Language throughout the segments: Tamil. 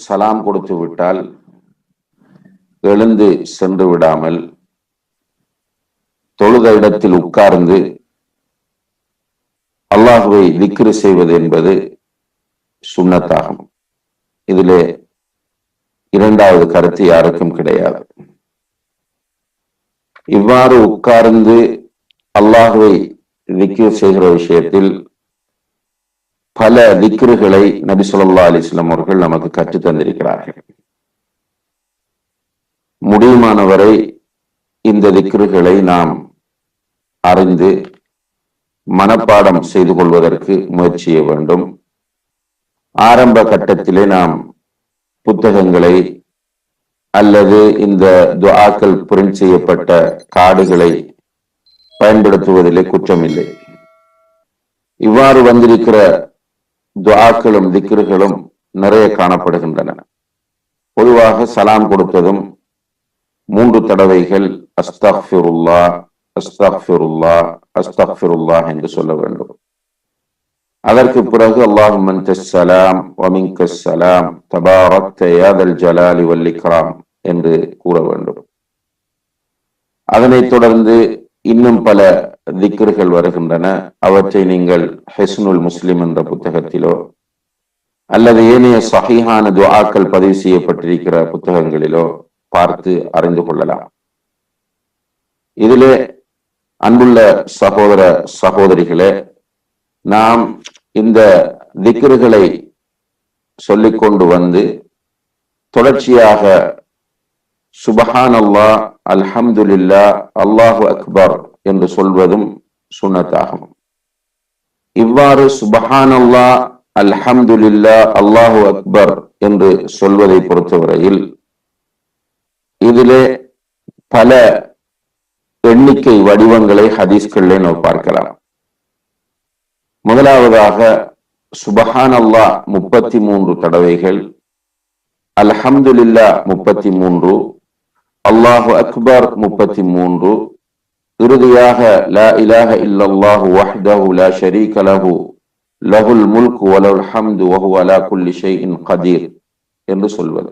சலாம் கொடுத்து விட்டால் எழுந்து சென்று விடாமல் தொழுத இடத்தில் உட்கார்ந்து அல்லாஹுவை திக்ரு செய்வது என்பது சுன்னத்தாகும். இதிலே இரண்டாவது கருத்து யாருக்கும் கிடையாது. இவ்வாறு உட்கார்ந்து அல்லாஹுவை திக்ரு செய்கிற விஷயத்தில் பல திக்ருகளை நபி ஸல்லல்லாஹு அலைஹி வஸல்லம் அவர்கள் நமக்கு கற்றுத் தந்திருக்கிறார்கள். முடியுமானவரை இந்த திக்ருகளை நாம் அறிந்து மனப்பாடம் செய்து கொள்வதற்கு முயற்சி செய்ய வேண்டும். ஆரம்ப கட்டத்திலே நாம் புத்தகங்களை அல்லது இந்த துஆக்கள் பிரிண்ட் செய்யப்பட்ட கார்டுகளை பயன்படுத்துவதிலே குற்றமில்லை. இவ்வாறு வந்திருக்கிற துஆக்களும் திக்ருகளும் நிறைய காணப்படுகின்றன. பொதுவாக சலாம் கொடுத்ததும் 3 தடவைகள் அஸ்தக்ஃபிருல்லாஹ் அஸ்தக்ஃபிருல்லாஹ் அஸ்தக்ஃபிருல்லாஹ் என்று சொல்ல வேண்டும். அதற்கு பிறகு அல்லாஹும்ம அன்தஸ் ஸலாம் வ மின்கஸ் ஸலாம் தபாரக்த யா தல் ஜலாலி வல் இக்ராம் என்று கூற வேண்டும். அதனைத் தொடர்ந்து இன்னும் பல திக்ருகள் வருகின்றன. அவற்றை நீங்கள் ஹிஸ்னுல் முஸ்லிம் என்ற புத்தகத்திலோ அல்லது ஏனைய சஹீஹான துஆக்கள் பதிவு செய்யப்பட்டிருக்கிற புத்தகங்களிலோ பார்த்து அறிந்து கொள்ளலாம். இதிலே அன்புள்ள சகோதர சகோதரிகளே, நாம் இந்த திக்ருகளை சொல்லிக்கொண்டு வந்து தொடர்ச்சியாக சுப்ஹானல்லாஹ் அல்ஹம்துலில்லாஹ் அல்லாஹு அக்பர் என்று சொல்வதும் சுன்னத்தாகும். இவ்வாறு சுப்ஹானல்லாஹ் அல்ஹம்துலில்லாஹ் அல்லாஹு அக்பர் என்று சொல்வதை பொறுத்தவரையில் இதிலே பல எண்ணிக்கை வடிவங்களை ஹதீஸ்களிலே நாம் பார்க்கலாம். முதலாவதாக சுப்ஹானல்லாஹ் 33 தடவைகள், அல்ஹம்துலில்லாஹ் 33, அல்லாஹு அக்பர் 33, இறுதியாக லா இலாஹ இல்லல்லாஹு வஹ்தஹு லா ஷரீக லஹு லஹுல் முல்கு வ லஹுல் ஹம்து வ ஹுவ அலா குல்லி ஷைஇன் கதீர் என்று சொல்வது.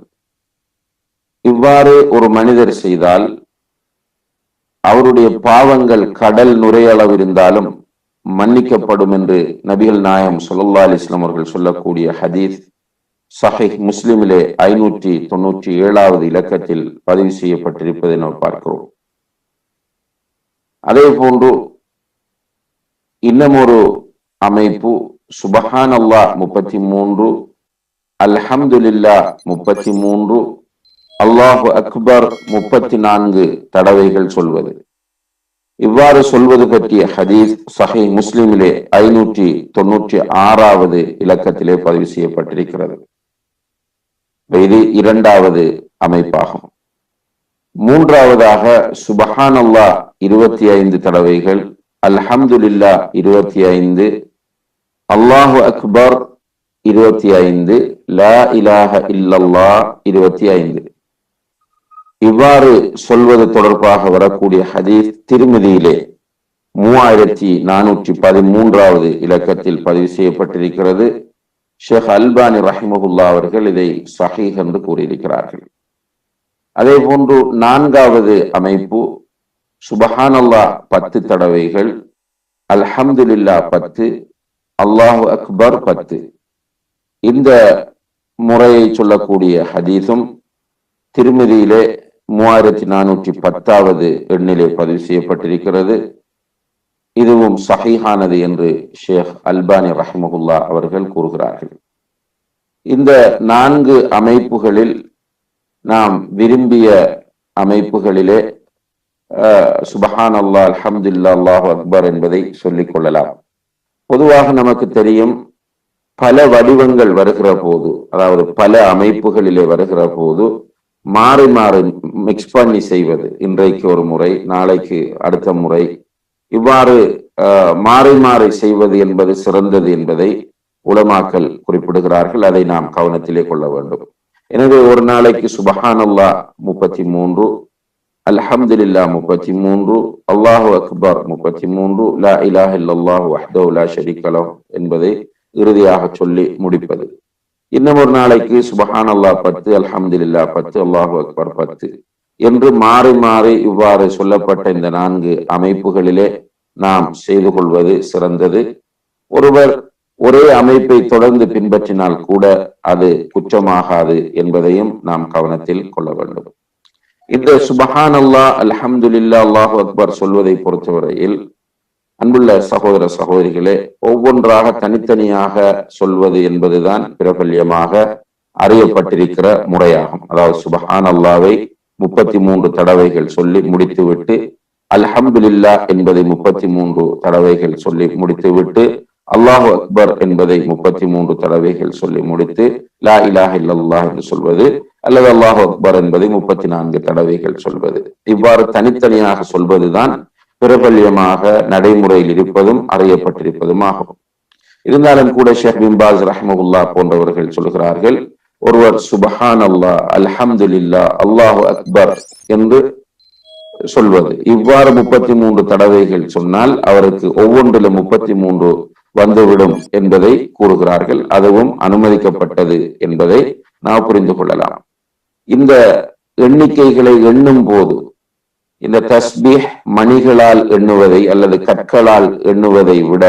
இவ்வாறு ஒரு மனிதர் செய்தால் அவருடைய பாவங்கள் கடல் நுரையளவு இருந்தாலும் மன்னிக்கப்படும் என்று நபிகள் நாயகம் ஸல்லல்லாஹு அலைஹி வஸல்லம் அவர்கள் சொல்லக்கூடிய ஹதீஸ் சஹீஹ் முஸ்லிமிலே 597வது இலக்கத்தில் பதிவு செய்யப்பட்டிருப்பதை நாம் பார்க்கிறோம். அதே போன்று இன்னும் ஒரு அமைப்பு சுப்ஹானல்லாஹ் 33, அல்ஹம்துலில்லாஹ் 33, அல்லாஹு அக்பர் 34 தடவைகள் சொல்வது. இவ்வாறு சொல்வது பற்றிய ஹதீஸ் சஹீஹ் முஸ்லிமிலே 596வது இலக்கத்திலே பதிவு செய்யப்பட்டிருக்கிறது. இது இரண்டாவது அமைப்பாகும். மூன்றாவதாக சுப்ஹானல்லாஹ் 25 தடவைகள், அல்ஹம்துலில்லாஹ் 25, அல்லாஹு அக்பர் 25, லா இலாஹ இல்லல்லாஹ் 25. இவ்வாறு சொல்வது தொடர்பாக வரக்கூடிய ஹதீஸ் திர்மிதியிலே 3413வது இலக்கத்தில் பதிவு செய்யப்பட்டிருக்கிறது. ஷேக் அல்பானி ரஹிமஹுல்லாஹ் அவர்கள் இதை சஹீஹ் என்று கூறியிருக்கிறார்கள். அதே போன்று நான்காவது அமைப்பு சுப்ஹானல்லாஹ் 10 தடவைகள், அல்ஹம்துலில்லாஹ் 10, அல்லாஹு அக்பர் 10. இந்த முறையை சொல்லக்கூடிய ஹதீஸும் திர்மிதியிலே 3410வது எண்ணிலே பதிவு செய்யப்பட்டிருக்கிறது. இதுவும் சஹீஹானது என்று ஷேக் அல்பானி ரஹிமஹுல்லாஹ் அவர்கள் கூறுகிறார்கள். இந்த 4 அமைப்புகளில் நாம் விரும்பிய அமைப்புகளிலே சுப்ஹானல்லாஹ் அல்ஹம்துலில்லாஹ் அல்லாஹு அக்பர் என்பதை சொல்லிக் கொள்ளலாம். பொதுவாக நமக்கு தெரியும், பல வடிவங்கள் வருகிற போது, அதாவது பல அமைப்புகளிலே வருகிற போது மாறி மாறி மிக்ஸ் பண்ணி செய்வது, இன்றைக்கு ஒரு முறை நாளைக்கு அடுத்த முறை, இவ்வாறு மாறி மாறி செய்வது என்பது சிறந்தது என்பதை உலமாக்கள் குறிப்பிடுகிறார்கள். அதை நாம் கவனத்திலே கொள்ள வேண்டும். எனவே ஒரு நாளைக்கு சுப்ஹானல்லாஹ் 33, அல்ஹம்துலில்லாஹ் 33, அல்லாஹு அக்பர் 33, லா இலாஹ இல்லல்லாஹு வஹ்தஹு லா ஷரீக லஹு என்பதை இறுதியாக சொல்லி முடிப்பது. இன்னும் ஒரு நாளைக்கு சுபஹான் அல்லாஹ் 10, அல்ஹம்துலில்லாஹ் 10, அல்லாஹு அக்பர் 10 என்று மாறி மாறி இவ்வாறு சொல்லப்பட்ட இந்த 4 அமைப்புகளிலே நாம் செய்து கொள்வது சிறந்தது. ஒருவர் ஒரே அமைப்பை தொடர்ந்து பின்பற்றினால் கூட அது குற்றமாகாது என்பதையும் நாம் கவனத்தில் கொள்ள வேண்டும். இந்த சுபஹான் அல்லாஹ், அல்ஹம்துலில்லாஹ், அல்லாஹு அக்பர் சொல்வதை பொறுத்தவரையில் அன்புள்ள சகோதர சகோதரிகளே, ஒவ்வொன்றாக தனித்தனியாக சொல்வது என்பதுதான் பிரபல்யமாக அறியப்பட்டிருக்கிற முறையாகும். அதாவது சுபஹான் அல்லாவை 33 தடவைகள் சொல்லி முடித்துவிட்டு, அல்ஹம்துலில்லாஹ் என்பதை 33 தடவைகள் சொல்லி முடித்துவிட்டு, அல்லாஹு அக்பர் என்பதை 33 தடவைகள் சொல்லி முடித்து, லா இலாஹ இல்லல்லாஹ் என்று சொல்வது அல்லது அல்லாஹு அக்பர் என்பதை 34 தடவைகள் சொல்வது, இவ்வாறு தனித்தனியாக சொல்வதுதான் பிரபல்யமாக நடைமுறையில் இருப்பதும் அறியப்பட்டிருப்பதும் ஆகும். இருந்தாலும் கூட ஷேக் பின் பாஸ் ரஹ்மத்துல்லாஹ் போன்றவர்கள் சொல்கிறார்கள், ஒருவர் சுபஹான் அல்லாஹ், அல்ஹம்துலில்லாஹ், அல்லாஹு அக்பர் என்று சொல்வது, இவ்வாறு 33 தடவைகள் சொன்னால் அவருக்கு ஒவ்வொன்றிலும் 33 வந்துவிடும் என்பதை கூறுகிறார்கள். அதுவும் அனுமதிக்கப்பட்டது என்பதை நாம் புரிந்து கொள்ளலாம். இந்த எண்ணிக்கைகளை எண்ணும் போது இந்த தஸ்பீஹ் மணிகளால் எண்ணுவதை அல்லது கற்களால் எண்ணுவதை விட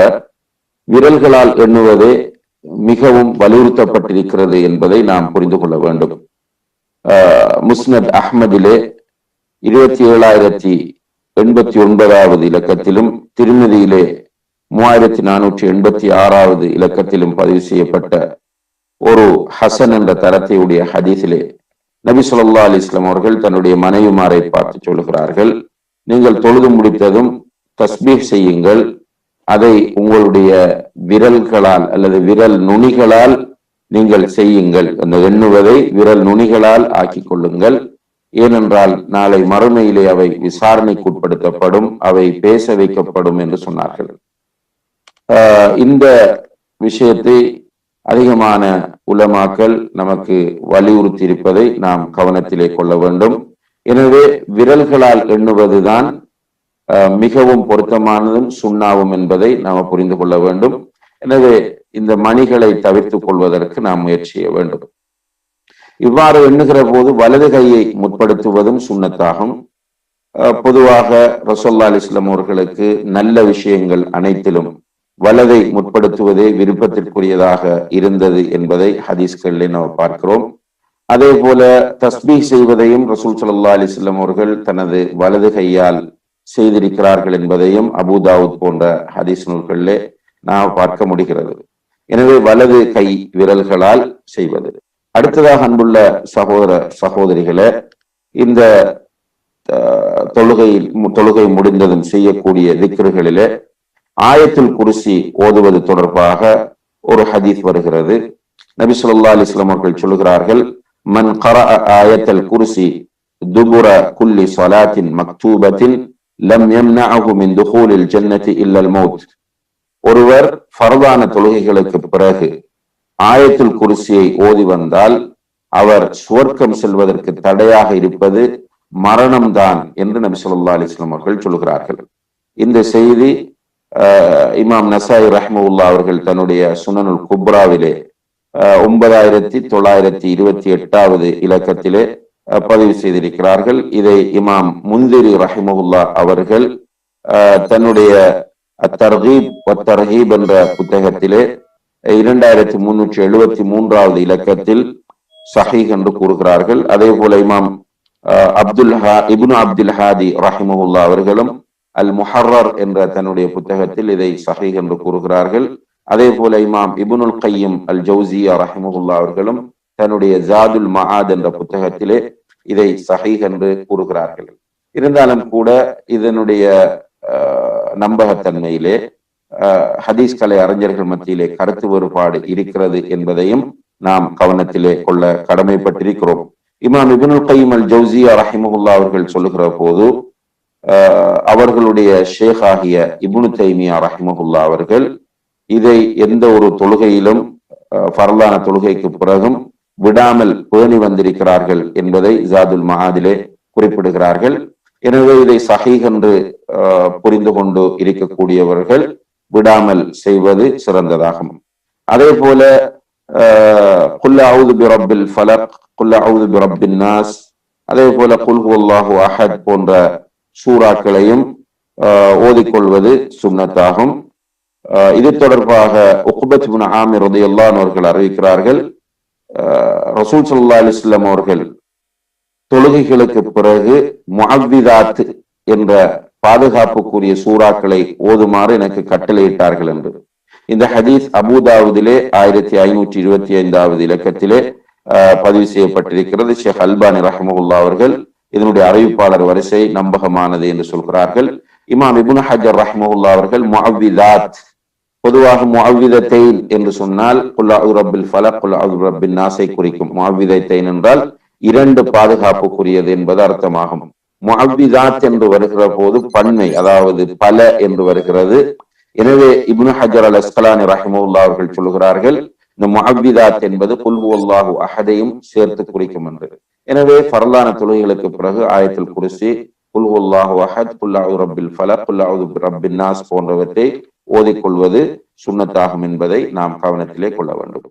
விரல்களால் எண்ணுவதே மிகவும் வலியுறுத்தப்பட்டிருக்கிறது என்பதை நாம் புரிந்து கொள்ள வேண்டும். முஸ்னத் அஹ்மதிலே 27,089வது இலக்கத்திலும், திருமதியிலே 3486வது இலக்கத்திலும் பதிவு செய்யப்பட்ட ஒரு ஹசன் என்ற தரத்தை உடைய ஹதீஸிலே நபி ஸல்லல்லாஹு அலைஹி வஸல்லம் அவர்கள் தன்னுடைய மனைவிமாரை பார்த்து சொல்கிறார்கள், நீங்கள் தொழுது முடித்ததும் தஸ்பீஹ் செய்யுங்கள், அதை உங்களுடைய விரல்களால் அல்லது விரல் நுனிகளால் நீங்கள் செய்யுங்கள், அந்த எண்ணுவதை விரல் நுனிகளால் ஆக்கிக் கொள்ளுங்கள். ஏனென்றால் நாளை மறுமையிலே அவை விசாரணைக்கு உட்படுத்தப்படும், அவை பேச வைக்கப்படும் என்று சொன்னார்கள். இந்த விஷயத்தை அதிகமான உலமாக்கள் நமக்கு வலியுறுத்தி இருப்பதை நாம் கவனத்திலே கொள்ள வேண்டும். எனவே விரல்களால் எண்ணுவதுதான் மிகவும் பொருத்தமானதும் சுண்ணாவும் என்பதை நாம் புரிந்து கொள்ள வேண்டும். எனவே இந்த மணிகளை தவிர்த்துக் கொள்வதற்கு நாம் முயற்சி செய்ய வேண்டும். இவ்வாறு எண்ணுகிற போது வலது கையை முற்படுத்துவதும் சுண்ணத்தாகும். பொதுவாக ரசூலுல்லாஹி அலைஹி வஸல்லம் அவர்களுக்கு நல்ல விஷயங்கள் அனைத்திலும் வலதை முற்படுத்துவதே விருப்பத்திற்குரியதாக இருந்தது என்பதை ஹதீஸ்களில் நாம் பார்க்கிறோம். அதே போல தஸ்பீஹ் செய்வதையும் ரசூல் ஸல்லல்லாஹு அலைஹி வஸல்லம் அவர்கள் தனது வலது கையால் செய்திருக்கிறார்கள் என்பதையும் அபூ தாவூத் போன்ற ஹதீஸ் நூல்களிலே நாம் பார்க்க முடிகிறது. எனவே வலது கை விரல்களால் செய்வது. அடுத்ததாக அன்புள்ள சகோதர சகோதரிகளே, இந்த தொழுகை முடிந்ததும் செய்யக்கூடிய திக்ருகளிலே ஆயத்துல் குர்சி ஓதுவது தொடர்பாக ஒரு ஹதீஸ் வருகிறது. நபி ஸல்லல்லாஹு அலைஹி வஸல்லம் அவர்கள் சொல்கிறார்கள், மன் கரஅ ஆயத்துல் குர்சி துபுர குல்லி ஸலாத்தின் மக்தூபத்தின் லம் யம்னஅஹு மின் துஹூலில் ஜன்னதி இல்லல் மௌத். ஒருவர் ஃபர்தான தொழுகைகளுக்கு பிறகு ஆயத்துல் குர்சியை ஓதி வந்தால் அவர் சுவர்க்கம் செல்வதற்கு தடையாக இருப்பது மரணம்தான் என்று நபி ஸல்லல்லாஹு அலைஹி வஸல்லம் அவர்கள் சொல்கிறார்கள். இந்த செய்தி இமாம் நசாயி ரஹ்மத்துல்லாஹி அவர்கள் தன்னுடைய சுனனுல் குப்ராவிலே 9928வது இலக்கத்திலே பதிவு செய்திருக்கிறார்கள். இதை இமாம் முந்திரி ரஹ்மத்துல்லாஹி அவர்கள் தன்னுடைய அத்தர்கீப் வத்தர்ஹீப் என்ற புத்தகத்திலே 2373வது இலக்கத்தில் சஹீஹ் என்று கூறுகிறார்கள். அதே போல இமாம் இப்னு அப்துல் ஹாதி ரஹிமஹுல்லாஹ் அவர்களும் அல் முஹர்ரர் என்ற தன்னுடைய புத்தகத்தில் இதை சஹீஹ் என்று கூறுகிறார்கள். அதே போல இமாம் இப்னுல் கையிம் அல் ஜௌசியா ரஹிமஹுல்லாஹ் அவர்களும் தன்னுடைய ஜாதுல் மஆத் என்ற புத்தகத்திலே இதை சஹீஹ் என்று கூறுகிறார்கள். இருந்தாலும் கூட இதனுடைய நம்பகத்தன்மையிலே ஹதீஸ் கலை அறிஞர்கள் மத்தியிலே கருத்து வேறுபாடு இருக்கிறது என்பதையும் நாம் கவனத்திலே கொள்ள கடமைப்பட்டிருக்கிறோம். இமாம் இப்னுல் கையிம் அல் ஜௌசியா ரஹிமஹுல்லாஹ் அவர்கள் சொல்லுகிற போது அவர்களுடைய ஷேக் ஆகிய இப்னு தைமியா ரஹிமஹுல்லாஹ் அவர்கள் இதை எந்த ஒரு தொழுகையிலும் ஃபர்லான தொழுகைக்கு பிறகும் விடாமல் பேணி வந்திருக்கிறார்கள் என்பதை ஜாதுல் மஆதிலே குறிப்பிடுகிறார்கள். எனவே இதை சஹீஹ் என்று புரிந்து கொண்டு இருக்கக்கூடியவர்கள் விடாமல் செய்வது சிறந்ததாகும். அதே போல குல் அஊது பிரப்பில் ஃபலக், குல் அஊது பிரப்பின் நாஸ், அதே போல குல் ஹுவல்லாஹு அஹத் போன்ற சூறாக்களையும் ஓதிக்கொள்வது சுன்னத்தாகும். இது தொடர்பாக உக்பத் இப்னு ஆமிர் ரலியல்லாஹு அன்ஹு அவர்கள் அறிவிக்கிறார்கள், ரசூல் ஸல்லல்லாஹு அலைஹி வஸல்லம் அவர்கள் தொழுகைகளுக்கு பிறகு முஅவ்விதாத் என்ற பாதுகாப்புக்குரிய சூறாக்களை ஓதுமாறு எனக்கு கட்டளையிட்டார்கள் என்று. இந்த ஹதீஸ் அபூதாவுதிலே 1525 இலக்கத்திலே பதிவு செய்யப்பட்டிருக்கிறது. ஷேக் அல்பானி ரஹ்மஹுல்லாஹ் அவர்கள் இதனுடைய அறிவிப்பாளர் வரிசை நம்பகமானது என்று சொல்கிறார்கள். இமாம் இப்னு ஹஜர் ரஹ்மஹுல்லாஹ் அவர்கள் முஅவ்விதாத், பொதுவாக முஅவ்விதத்தைன் என்று சொன்னால் குல் அஊது பிரப்பில் ஃபலக், குல் அஊது பிரப்பின் நாஸை குறிக்கும். முஅவ்விதத்தைன் என்றால் இரண்டு பாதுகாப்புக்குரியது என்பது அர்த்தமாகும். முஅவ்விதாத் என்று வருகிற போது பன்மை, அதாவது பல என்று வருகிறது. எனவே இப்னு ஹஜர் அல் அஸ்கலானி ரஹ்மஹுல்லாஹ் அவர்கள் சொல்கிறார்கள், இந்த முஅவ்விதாத் என்பது குல் ஹுவல்லாஹு அஹதையும் சேர்த்து குறிக்கும் என்று. எனவே ஃபர்லான தொழுகைகளுக்கு பிறகு ஆயத்துல் குர்சி, குல் ஹுவல்லாஹு அஹத், குல் அஊது பிரப்பில் ஃபலக், குல் அஊது பிரப்பின் நாஸ் போன்றவற்றை ஓதிக்கொள்வது சுன்னத்தாகும் என்பதை நாம் கவனத்திலே கொள்ள வேண்டும்.